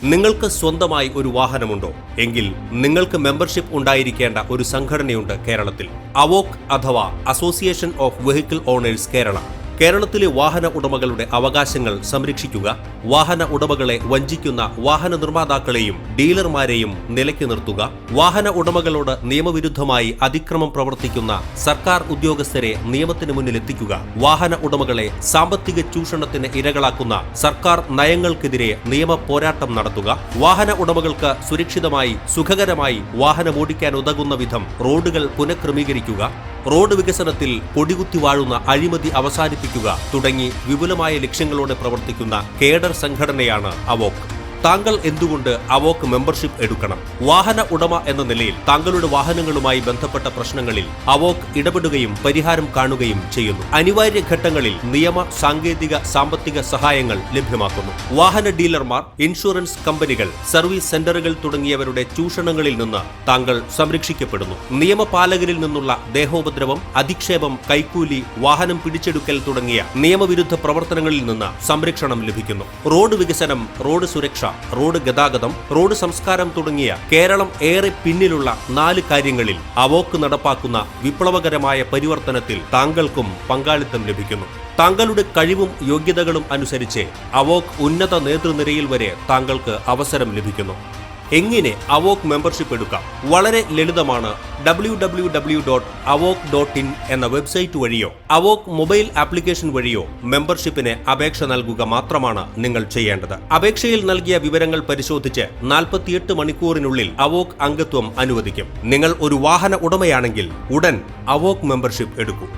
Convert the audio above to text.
നിങ്ങൾക്ക് സ്വന്തമായി ഒരു വാഹനമുണ്ടോ? എങ്കിൽ നിങ്ങൾക്ക് മെമ്പർഷിപ്പ് ഉണ്ടായിരിക്കേണ്ട ഒരു സംഘടനയുണ്ട് കേരളത്തിൽ. അവോക്ക് അഥവാ association of vehicle owners Kerala. കേരളത്തിലെ വാഹന ഉടമകളുടെ അവകാശങ്ങൾ സംരക്ഷിക്കുക, വാഹന ഉടമകളെ വഞ്ചിക്കുന്ന വാഹന നിർമ്മാതാക്കളെയും ഡീലർമാരെയും നിലയ്ക്ക് നിർത്തുക, വാഹന ഉടമകളോട് നിയമവിരുദ്ധമായി അതിക്രമം പ്രവർത്തിക്കുന്ന സർക്കാർ ഉദ്യോഗസ്ഥരെ നിയമത്തിന് മുന്നിലെത്തിക്കുക, വാഹന ഉടമകളെ സാമ്പത്തിക ചൂഷണത്തിന് ഇരകളാക്കുന്ന സർക്കാർ നയങ്ങൾക്കെതിരെ നിയമ പോരാട്ടം നടത്തുക, വാഹന ഉടമകൾക്ക് സുരക്ഷിതമായി സുഖകരമായി വാഹനമോടിക്കാൻ ഉതകുന്ന വിധം റോഡുകൾ പുനഃക്രമീകരിക്കുക, റോഡ് വികസനത്തിൽ പൊടികുത്തി വാഴുന്ന അഴിമതി അവസാനിപ്പിക്കുക തുടങ്ങി വിപുലമായ ലക്ഷ്യങ്ങളോടെ പ്രവർത്തിക്കുന്ന കേഡർ സംഘടനയാണ് അവോക്ക്. താങ്കൾ എന്തുകൊണ്ട് അവോക്ക് മെമ്പർഷിപ്പ് എടുക്കണം? വാഹന ഉടമ എന്ന നിലയിൽ താങ്കളുടെ വാഹനങ്ങളുമായി ബന്ധപ്പെട്ട പ്രശ്നങ്ങളിൽ അവോക്ക് ഇടപെടുകയും പരിഹാരം കാണുകയും ചെയ്യുന്നു. അനിവാര്യ ഘട്ടങ്ങളിൽ നിയമ, സാങ്കേതിക, സാമ്പത്തിക സഹായങ്ങൾ ലഭ്യമാക്കുന്നു. വാഹന ഡീലർമാർ, ഇൻഷുറൻസ് കമ്പനികൾ, സർവീസ് സെന്ററുകൾ തുടങ്ങിയവരുടെ ചൂഷണങ്ങളിൽ നിന്ന് താങ്കൾ സംരക്ഷിക്കപ്പെടുന്നു. നിയമപാലകരിൽ നിന്നുള്ള ദേഹോപദ്രവം, അധിക്ഷേപം, കൈക്കൂലി, വാഹനം പിടിച്ചെടുക്കൽ തുടങ്ങിയ നിയമവിരുദ്ധ പ്രവർത്തനങ്ങളിൽ നിന്ന് സംരക്ഷണം ലഭിക്കുന്നു. റോഡ് വികസനം, റോഡ് സുരക്ഷ, റോഡ് ഗതാഗതം, റോഡ് സംസ്കാരം തുടങ്ങിയ കേരളം ഏറെ പിന്നിലുള്ള 4 കാര്യങ്ങളിൽ അവോക്ക് നടപ്പാക്കുന്ന വിപ്ലവകരമായ പരിവർത്തനത്തിൽ താങ്കൾക്കും പങ്കാളിത്തം ലഭിക്കുന്നു. താങ്കളുടെ കഴിവും യോഗ്യതകളും അനുസരിച്ച് അവോക്ക് ഉന്നത നേതൃനിരയിൽ വരെ താങ്കൾക്ക് അവസരം ലഭിക്കുന്നു. എങ്ങനെ അവോക്ക് മെമ്പർഷിപ്പ് എടുക്കാം? വളരെ ലളിതമാണ്. www.avok.in എന്ന വെബ്സൈറ്റ് വഴിയോ അവോക്ക് മൊബൈൽ ആപ്ലിക്കേഷൻ വഴിയോ മെമ്പർഷിപ്പിന് അപേക്ഷ നൽകുക മാത്രമാണ് നിങ്ങൾ ചെയ്യേണ്ടത്. അപേക്ഷയിൽ നൽകിയ വിവരങ്ങൾ പരിശോധിച്ച് 48 മണിക്കൂറിനുള്ളിൽ അവോക്ക് അംഗത്വം അനുവദിക്കും. നിങ്ങൾ ഒരു വാഹന ഉടമയാണെങ്കിൽ ഉടൻ അവോക്ക് മെമ്പർഷിപ്പ് എടുക്കൂ.